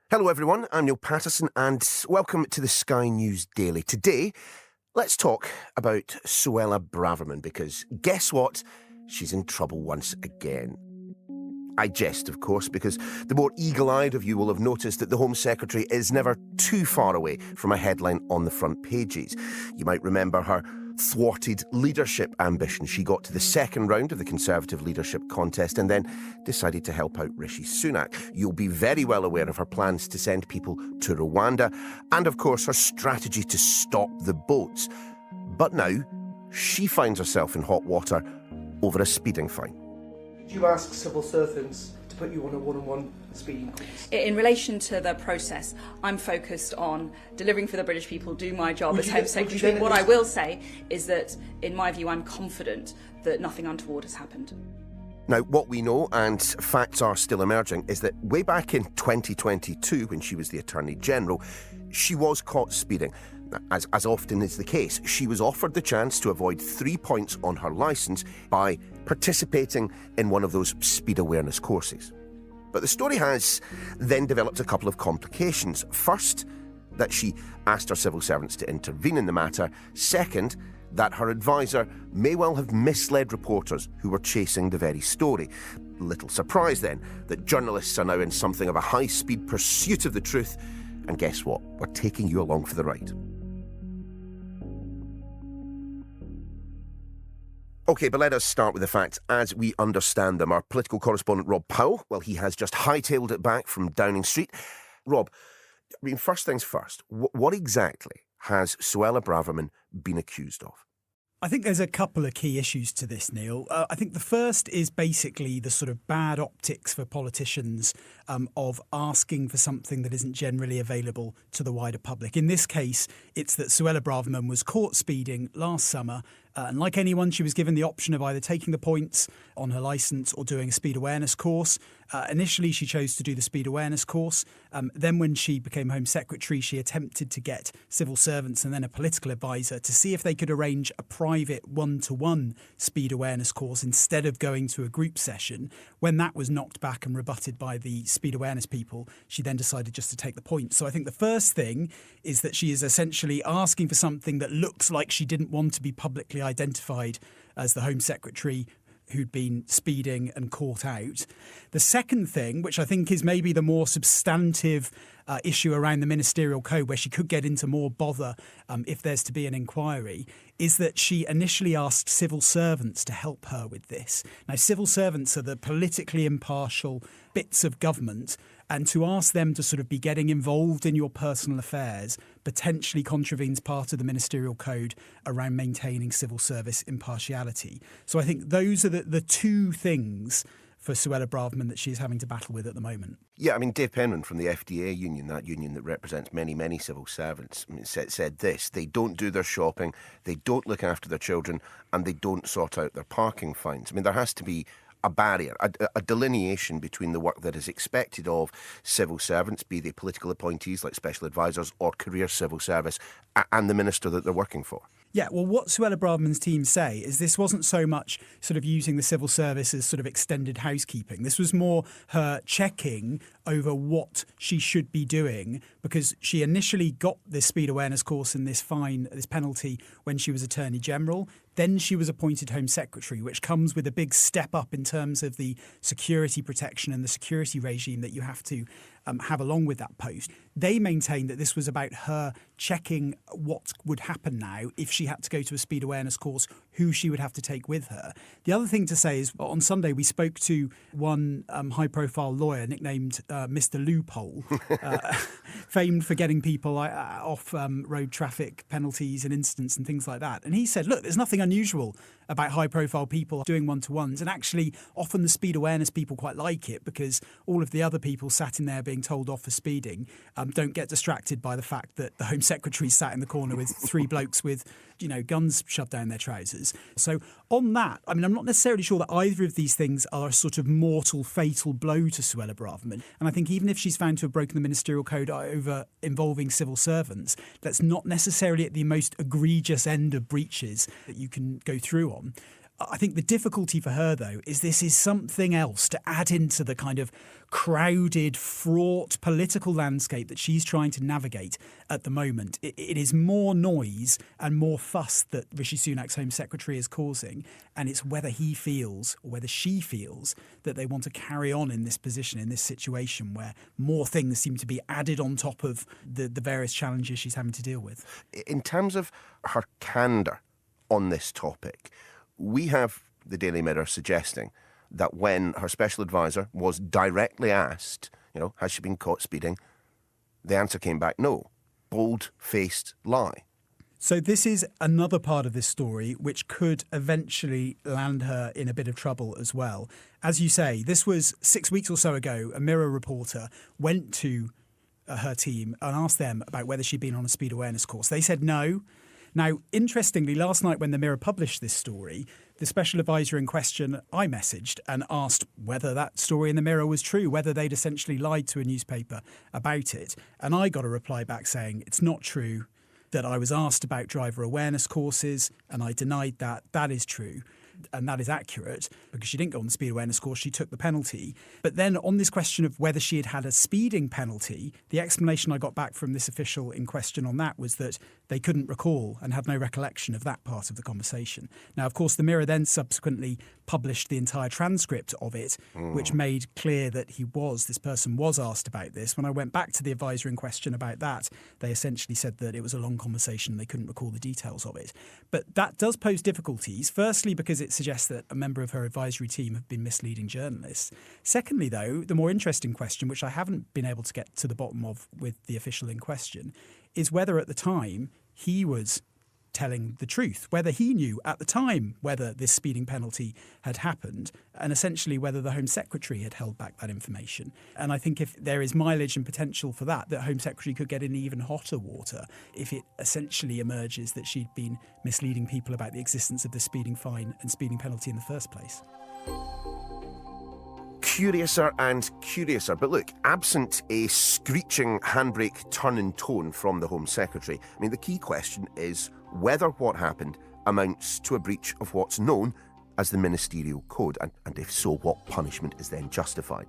Hello everyone, I'm Niall Paterson and welcome to the Sky News Daily. Today, let's talk about Suella Braverman because guess what? She's in trouble once again. I jest, of course, because the more eagle-eyed of you will have noticed that the Home Secretary is never too far away from a headline on the front pages. You might remember her thwarted leadership ambition. She got to the second round of the Conservative leadership contest and then decided to help out Rishi Sunak. You'll be very well aware of her plans to send people to Rwanda and, of course, her strategy to stop the boats. But now, she finds herself in hot water over a speeding fine. Did you ask civil servants to put you on a one-on-one speeding course? In relation to the process, I'm focused on delivering for the British people, do my job as Home Secretary. What I will say is that, in my view, I'm confident that nothing untoward has happened. Now, what we know, and facts are still emerging, is that way back in 2022, when she was the Attorney General, she was caught speeding. As often is the case, she was offered the chance to avoid 3 points on her licence by participating in one of those speed awareness courses. But the story has then developed a couple of complications. First, that she asked her civil servants to intervene in the matter. Second, that her advisor may well have misled reporters who were chasing the very story. Little surprise then that journalists are now in something of a high-speed pursuit of the truth. And guess what? We're taking you along for the ride. OK, but let us start with the facts as we understand them. Our political correspondent, Rob Powell, well, he has just hightailed it back from Downing Street. Rob, I mean, first things first, what exactly has Suella Braverman been accused of? I think there's a couple of key issues to this, Neil. I think the first is basically the sort of bad optics for politicians of asking for something that isn't generally available to the wider public. In this case, it's that Suella Braverman was caught speeding last summer. And like anyone, she was given the option of either taking the points on her licence or doing a speed awareness course. Initially, she chose to do the speed awareness course. Then when she became Home Secretary, she attempted to get civil servants and then a political advisor to see if they could arrange a private one-to-one speed awareness course instead of going to a group session. When that was knocked back and rebutted by the speed awareness people, she then decided just to take the points. So I think the first thing is that she is essentially asking for something that looks like she didn't want to be publicly identified as the Home Secretary who'd been speeding and caught out. The second thing, which I think is maybe the more substantive issue around the ministerial code, where she could get into more bother if there's to be an inquiry, is that she initially asked civil servants to help her with this. Now, civil servants are the politically impartial bits of government, and to ask them to sort of be getting involved in your personal affairs potentially contravenes part of the ministerial code around maintaining civil service impartiality. So I think those are the two things for Suella Braverman that she's having to battle with at the moment. Yeah, I mean, Dave Penman from the FDA union, that union that represents many, many civil servants, said this: they don't do their shopping, they don't look after their children, and they don't sort out their parking fines. I mean, there has to be a barrier, a delineation between the work that is expected of civil servants, be they political appointees like special advisors or career civil service, and the minister that they're working for. Yeah, well, what Suella Braverman's team say is this wasn't so much sort of using the civil service as sort of extended housekeeping. This was more her checking over what she should be doing, because she initially got this speed awareness course and this fine, this penalty, when she was Attorney General. Then she was appointed Home Secretary, which comes with a big step up in terms of the security protection and the security regime that you have to have along with that post. They maintained that this was about her checking what would happen now if she had to go to a speed awareness course, who she would have to take with her. The other thing to say is, on Sunday we spoke to one high-profile lawyer nicknamed Mr. Loophole, famed for getting people off road traffic penalties and incidents and things like that. And he said, look, there's nothing unusual about high-profile people doing one-to-ones, and actually often the speed awareness people quite like it because all of the other people sat in there being told off for speeding don't get distracted by the fact that the Home Secretary sat in the corner with three blokes with, guns shoved down their trousers. So on that, I mean, I'm not necessarily sure that either of these things are a sort of mortal, fatal blow to Suella Braverman. And I think even if she's found to have broken the ministerial code over involving civil servants, that's not necessarily at the most egregious end of breaches that you can go through on. I think the difficulty for her, though, is this is something else to add into the kind of crowded, fraught political landscape that she's trying to navigate at the moment. It is more noise and more fuss that Rishi Sunak's Home Secretary is causing, and it's whether he feels or whether she feels that they want to carry on in this position, in this situation where more things seem to be added on top of the various challenges she's having to deal with. In terms of her candour on this topic, we have the Daily Mirror suggesting that when her special advisor was directly asked, has she been caught speeding, the answer came back no. Bold-faced lie. So this is another part of this story which could eventually land her in a bit of trouble as well. As you say, this was 6 weeks or so ago. A Mirror reporter went to her team and asked them about whether she'd been on a speed awareness course. They said no. Now, interestingly, last night when the Mirror published this story, the special advisor in question I messaged and asked whether that story in the Mirror was true, whether they'd essentially lied to a newspaper about it. And I got a reply back saying it's not true, that I was asked about driver awareness courses and I denied that. That is true. And that is accurate because she didn't go on the speed awareness course, she took the penalty. But then on this question of whether she had had a speeding penalty, the explanation I got back from this official in question on that was that they couldn't recall and had no recollection of that part of the conversation. Now, of course, the Mirror then subsequently published the entire transcript of it, which made clear that this person was asked about this. When I went back to the advisor in question about that, they essentially said that it was a long conversation and they couldn't recall the details of it. But that does pose difficulties, firstly because it suggests that a member of her advisory team have been misleading journalists. Secondly, though, the more interesting question, which I haven't been able to get to the bottom of with the official in question, is whether at the time he was telling the truth, whether he knew at the time whether this speeding penalty had happened, and essentially whether the Home Secretary had held back that information. And I think if there is mileage and potential for that Home Secretary could get in even hotter water if it essentially emerges that she'd been misleading people about the existence of the speeding fine and speeding penalty in the first place. Curiouser and curiouser. But look, absent a screeching handbrake turn in tone from the Home Secretary, the key question is whether what happened amounts to a breach of what's known as the ministerial code, and if so, what punishment is then justified.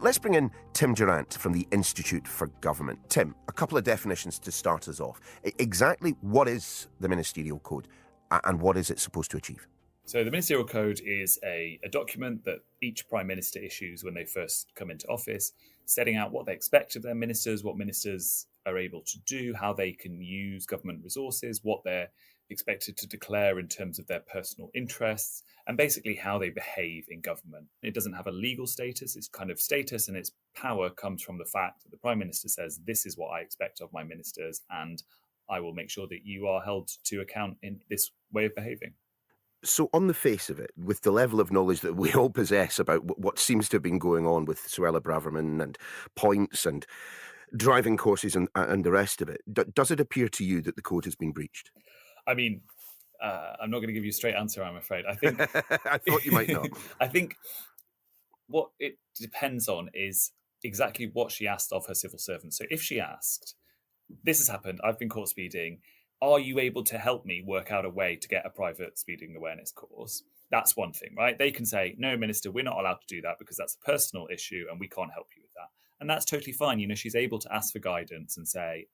Let's bring in Tim Durrant from the Institute for Government. Tim, a couple of definitions to start us off. Exactly what is the ministerial code and what is it supposed to achieve? So the ministerial code is a document that each Prime Minister issues when they first come into office, setting out what they expect of their ministers, what ministers are able to do, how they can use government resources, what they're expected to declare in terms of their personal interests, and basically how they behave in government. It doesn't have a legal status. Its kind of status and its power comes from the fact that the Prime Minister says, this is what I expect of my ministers, and I will make sure that you are held to account in this way of behaving. So on the face of it, with the level of knowledge that we all possess about what seems to have been going on with Suella Braverman and points and driving courses and the rest of it, does it appear to you that the code has been breached? I'm not going to give you a straight answer, I'm afraid. I think I thought you might not. I think what it depends on is exactly what she asked of her civil servants. So if she asked, this has happened, I've been caught speeding, are you able to help me work out a way to get a private speeding awareness course? That's one thing, right? They can say, no, Minister, we're not allowed to do that because that's a personal issue and we can't help you with that. And that's totally fine. She's able to ask for guidance and say,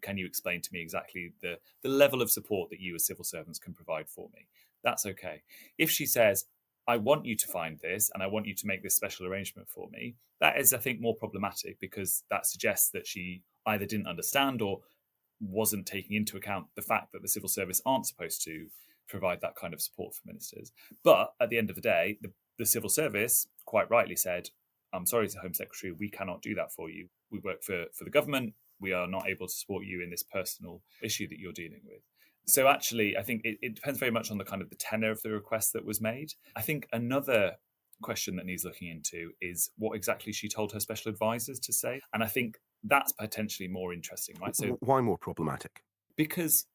can you explain to me exactly the level of support that you as civil servants can provide for me? That's okay. If she says, I want you to find this and I want you to make this special arrangement for me, that is, I think, more problematic because that suggests that she either didn't understand or wasn't taking into account the fact that the civil service aren't supposed to provide that kind of support for ministers. But at the end of the day, the civil service quite rightly said, I'm sorry to Home Secretary, we cannot do that for you. We work for the government. We are not able to support you in this personal issue that you're dealing with. So actually, I think it depends very much on the kind of the tenor of the request that was made. I think another question that needs looking into is what exactly she told her special advisors to say. And I think that's potentially more interesting, right? So why more problematic? Because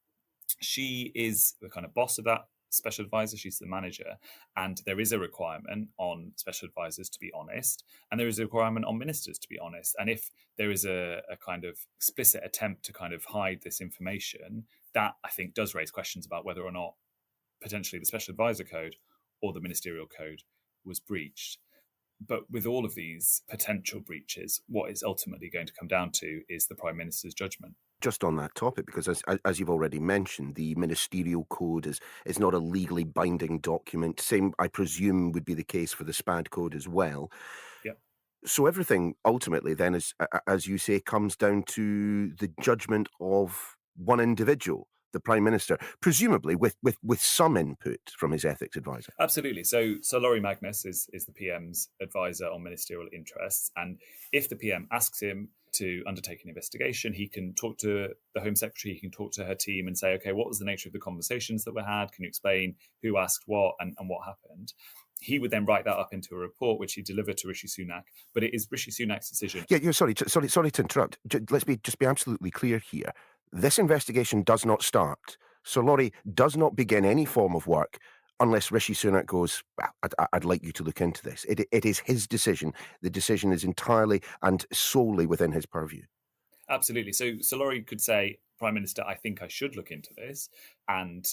she is the kind of boss of that special advisor, she's the manager, and there is a requirement on special advisors to be honest, and there is a requirement on ministers to be honest. And if there is a kind of explicit attempt to kind of hide this information, that I think does raise questions about whether or not potentially the special advisor code or the ministerial code was breached. But with all of these potential breaches, what it's ultimately going to come down to is the Prime Minister's judgment. Just on that topic, because as you've already mentioned, the ministerial code is not a legally binding document. Same, I presume, would be the case for the SPAD code as well. Yep. So everything ultimately then, is, as you say, comes down to the judgment of one individual, the Prime Minister, presumably with some input from his ethics advisor. Absolutely. So Laurie Magnus is the PM's advisor on ministerial interests. And if the PM asks him to undertake an investigation, he can talk to the Home Secretary, he can talk to her team and say, okay, what was the nature of the conversations that were had? Can you explain who asked what and what happened? He would then write that up into a report, which he delivered to Rishi Sunak. But it is Rishi Sunak's decision. Yeah, you're sorry to interrupt. Let's just be absolutely clear here. This investigation does not start. So Laurie does not begin any form of work unless Rishi Sunak goes, well, I'd like you to look into this. It is his decision. The decision is entirely and solely within his purview. Absolutely. So Laurie could say, Prime Minister, I think I should look into this. And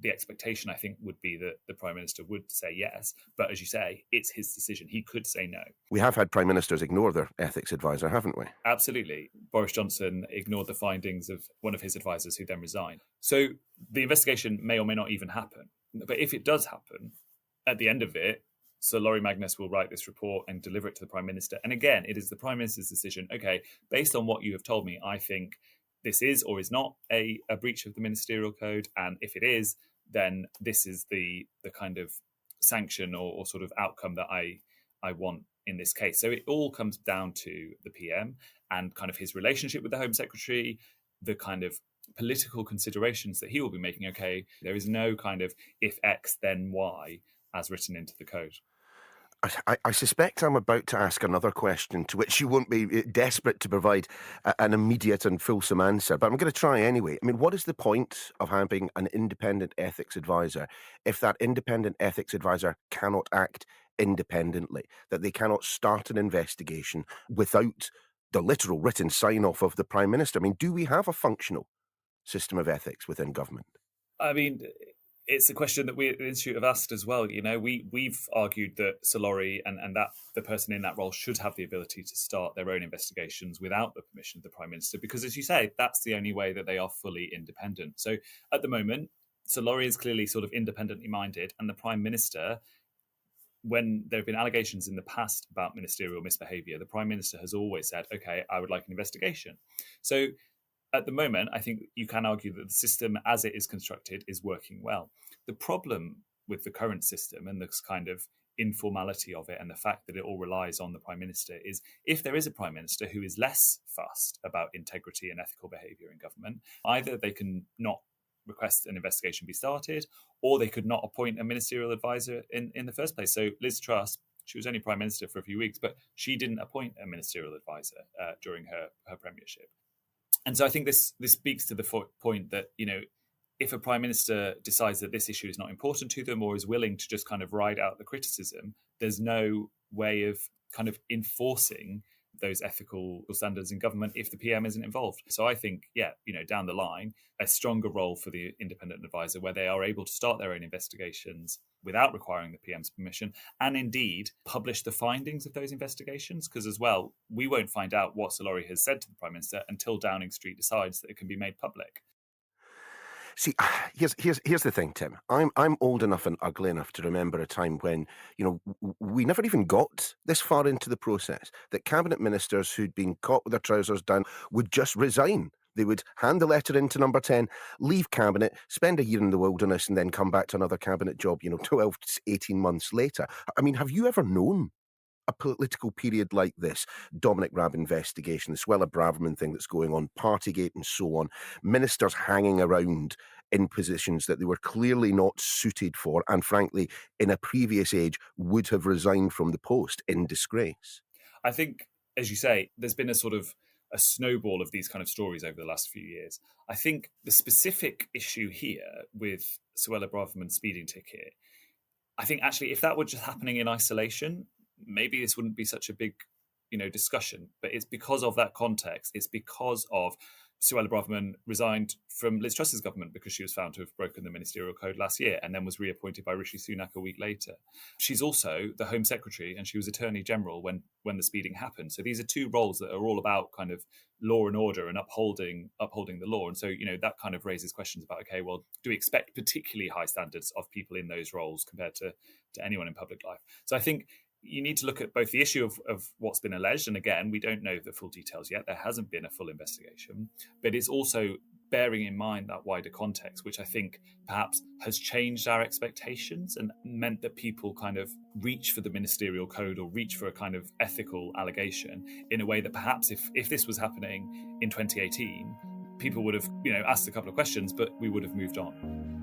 the expectation, I think, would be that the Prime Minister would say yes. But as you say, it's his decision. He could say no. We have had Prime Ministers ignore their ethics advisor, haven't we? Absolutely. Boris Johnson ignored the findings of one of his advisors who then resigned. So the investigation may or may not even happen. But if it does happen, at the end of it, Sir Laurie Magnus will write this report and deliver it to the Prime Minister. And again, it is the Prime Minister's decision. Okay, based on what you have told me, I think this is or is not a breach of the ministerial code. And if it is, then this is the kind of sanction or sort of outcome that I want in this case. So it all comes down to the PM and kind of his relationship with the Home Secretary, the kind of political considerations that he will be making. Okay, there is no kind of if X, then Y as written into the code. I suspect I'm about to ask another question to which you won't be desperate to provide an immediate and fulsome answer, but I'm going to try anyway. I mean, what is the point of having an independent ethics advisor if that independent ethics advisor cannot act independently, that they cannot start an investigation without the literal written sign-off of the Prime Minister? I mean, do we have a functional system of ethics within government? I mean, it's a question that we at the Institute have asked as well. You know, we've argued that Sir Laurie and that the person in that role should have the ability to start their own investigations without the permission of the Prime Minister, because, as you say, that's the only way that they are fully independent. So at the moment, Sir Laurie is clearly sort of independently minded, and the Prime Minister, when there have been allegations in the past about ministerial misbehaviour, the Prime Minister has always said, OK, I would like an investigation. So at the moment, I think you can argue that the system as it is constructed is working well. The problem with the current system and this kind of informality of it and the fact that it all relies on the Prime Minister is if there is a Prime Minister who is less fussed about integrity and ethical behaviour in government, either they can not request an investigation be started or they could not appoint a ministerial advisor in the first place. So Liz Truss, she was only Prime Minister for a few weeks, but she didn't appoint a ministerial advisor during her premiership. And so I think this speaks to the point that, you know, if a Prime Minister decides that this issue is not important to them or is willing to just kind of ride out the criticism, there's no way of kind of enforcing those ethical standards in government if the PM isn't involved. So I think, yeah, you know, down the line, a stronger role for the independent advisor where they are able to start their own investigations without requiring the PM's permission and indeed publish the findings of those investigations. Because as well, we won't find out what Sir Laurie has said to the Prime Minister until Downing Street decides that it can be made public. See, here's the thing, Tim. I'm old enough and ugly enough to remember a time when, you know, we never even got this far into the process, that cabinet ministers who'd been caught with their trousers down would just resign. They would hand the letter into number 10, leave cabinet, spend a year in the wilderness and then come back to another cabinet job, you know, 12 to 18 months later. I mean, have you ever known a political period like this? Dominic Raab investigation, the Suella Braverman thing that's going on, Partygate and so on, ministers hanging around in positions that they were clearly not suited for and frankly in a previous age would have resigned from the post in disgrace. I think, as you say, there's been a sort of a snowball of these kind of stories over the last few years. I think the specific issue here with Suella Braverman's speeding ticket, I think actually if that were just happening in isolation, maybe this wouldn't be such a big, you know, discussion. But it's because of that context. It's because of Suella Braverman resigned from Liz Truss's government because she was found to have broken the ministerial code last year and then was reappointed by Rishi Sunak a week later. She's also the Home Secretary and she was Attorney General when the speeding happened. So these are two roles that are all about kind of law and order and upholding the law. And so, that kind of raises questions about, okay, well, do we expect particularly high standards of people in those roles compared to anyone in public life? So I think you need to look at both the issue of what's been alleged, and again, we don't know the full details yet. There hasn't been a full investigation, but it's also bearing in mind that wider context, which I think perhaps has changed our expectations and meant that people kind of reach for the ministerial code or reach for a kind of ethical allegation in a way that perhaps if this was happening in 2018, people would have, asked a couple of questions, but we would have moved on.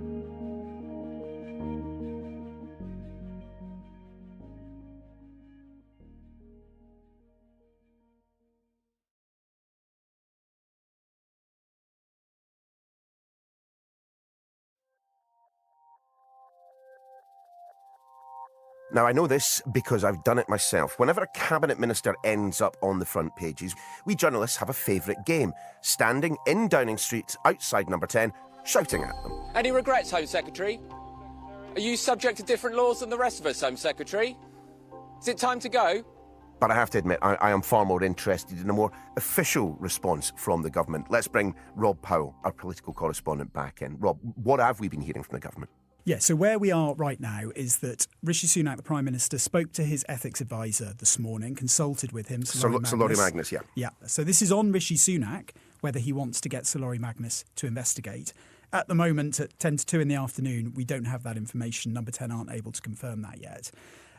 Now, I know this because I've done it myself. Whenever a cabinet minister ends up on the front pages, we journalists have a favourite game, standing in Downing Street outside number 10, shouting at them. Any regrets, Home Secretary? Are you subject to different laws than the rest of us, Home Secretary? Is it time to go? But I have to admit, I am far more interested in a more official response from the government. Let's bring Rob Powell, our political correspondent, back in. Rob, what have we been hearing from the government? Yeah, so where we are right now is that Rishi Sunak, the Prime Minister, spoke to his ethics advisor this morning, consulted with him. Sir Laurie Magnus, yeah. Yeah, so this is on Rishi Sunak, whether he wants to get Sir Laurie Magnus to investigate. At the moment, at 10 to 2 in the afternoon, we don't have that information. Number 10 aren't able to confirm that yet.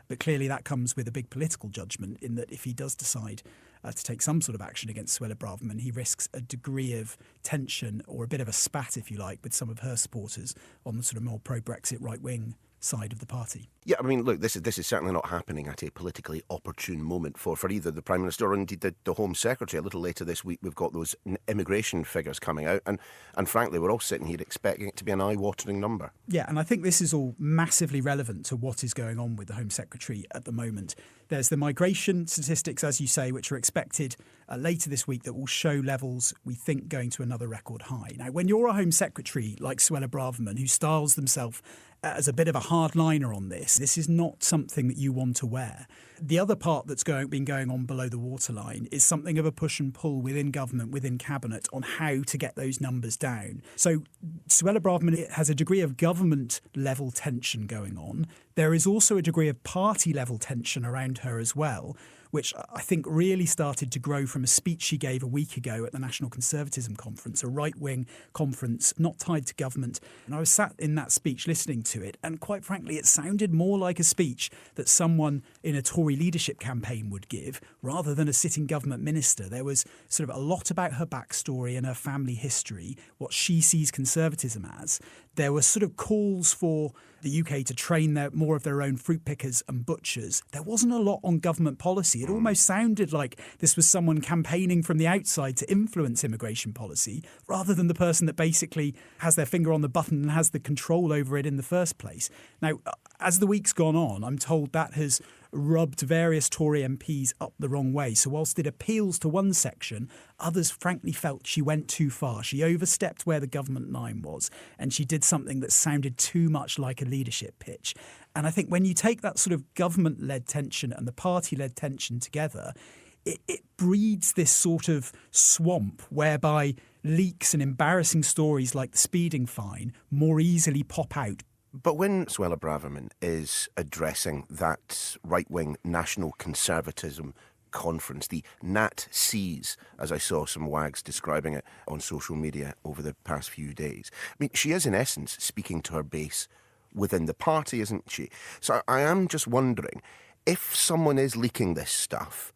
But clearly that comes with a big political judgment in that if he does decide to take some sort of action against Suella Braverman, he risks a degree of tension or a bit of a spat, if you like, with some of her supporters on the sort of more pro-Brexit right-wing side of the party. Yeah, I mean, look, this is certainly not happening at a politically opportune moment for either the Prime Minister or indeed the Home Secretary. A little later this week, we've got those immigration figures coming out, and frankly, we're all sitting here expecting it to be an eye-watering number. Yeah, and I think this is all massively relevant to what is going on with the Home Secretary at the moment. There's the migration statistics, as you say, which are expected later this week that will show levels, we think, going to another record high. Now, when you're a Home Secretary like Suella Braverman, who styles themselves as a bit of a hardliner on this is not something that you want to wear. The other part that's been going on below the waterline is something of a push and pull within government, within cabinet, on how to get those numbers down. So Suella Braverman has a degree of government-level tension going on. There is also a degree of party-level tension around her as well, which I think really started to grow from a speech she gave a week ago at the National Conservatism Conference, a right-wing conference not tied to government. And I was sat in that speech listening to it, and quite frankly, it sounded more like a speech that someone in a Tory leadership campaign would give rather than a sitting government minister. There was sort of a lot about her backstory and her family history, what she sees conservatism as. There were sort of calls for the UK to train more of their own fruit pickers and butchers. There wasn't a lot on government policy. It almost sounded like this was someone campaigning from the outside to influence immigration policy rather than the person that basically has their finger on the button and has the control over it in the first place. Now, as the week's gone on, I'm told that has rubbed various Tory MPs up the wrong way. So whilst it appeals to one section, others frankly felt she went too far. She overstepped where the government line was, and she did something that sounded too much like a leadership pitch. And I think when you take that sort of government-led tension and the party-led tension together, it breeds this sort of swamp whereby leaks and embarrassing stories like the speeding fine more easily pop out. But when Suella Braverman is addressing that right-wing national conservatism conference, the NatCs, as I saw some wags describing it on social media over the past few days, I mean, she is in essence speaking to her base within the party, isn't she? So I am just wondering, if someone is leaking this stuff,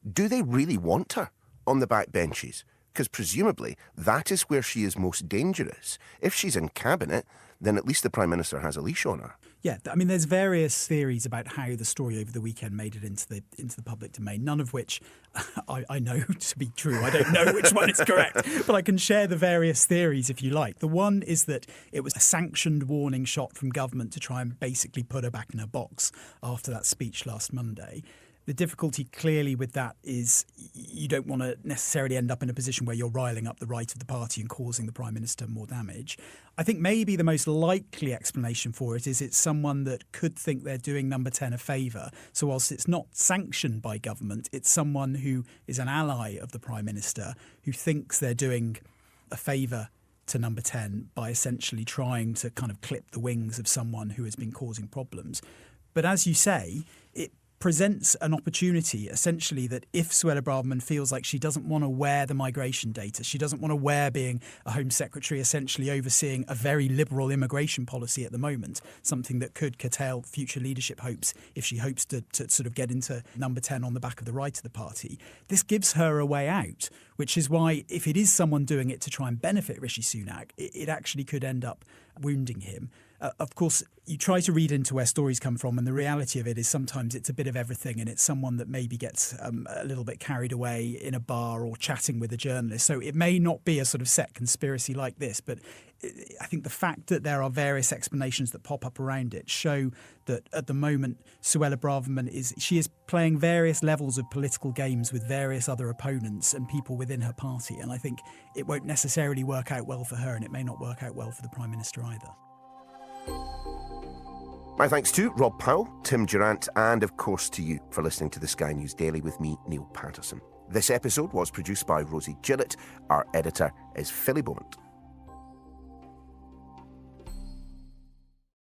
do they really want her on the backbenches? Because presumably that is where she is most dangerous. If she's in cabinet, then at least the Prime Minister has a leash on her. Yeah, I mean, there's various theories about how the story over the weekend made it into the public domain, none of which I know to be true. I don't know which one is correct, but I can share the various theories if you like. The one is that it was a sanctioned warning shot from government to try and basically put her back in her box after that speech last Monday. The difficulty clearly with that is you don't want to necessarily end up in a position where you're riling up the right of the party and causing the Prime Minister more damage. I think maybe the most likely explanation for it is it's someone that could think they're doing Number 10 a favour. So whilst it's not sanctioned by government, it's someone who is an ally of the Prime Minister who thinks they're doing a favour to Number 10 by essentially trying to kind of clip the wings of someone who has been causing problems. But as you say, it presents an opportunity, essentially, that if Suella Braverman feels like she doesn't want to wear the migration data, she doesn't want to wear being a Home Secretary essentially overseeing a very liberal immigration policy at the moment, something that could curtail future leadership hopes if she hopes to sort of get into Number 10 on the back of the right of the party. This gives her a way out, which is why if it is someone doing it to try and benefit Rishi Sunak, it actually could end up wounding him. Of course, you try to read into where stories come from, and the reality of it is sometimes it's a bit of everything, and it's someone that maybe gets a little bit carried away in a bar or chatting with a journalist. So it may not be a sort of set conspiracy like this, but I think the fact that there are various explanations that pop up around it show that at the moment Suella Braverman is playing various levels of political games with various other opponents and people within her party, and I think it won't necessarily work out well for her, and it may not work out well for the Prime Minister either. My thanks to Rob Powell, Tim Durrant, and of course to you for listening to the Sky News Daily with me, Niall Paterson. This episode was produced by Rosie Gillett. Our editor is Philly Beaumont.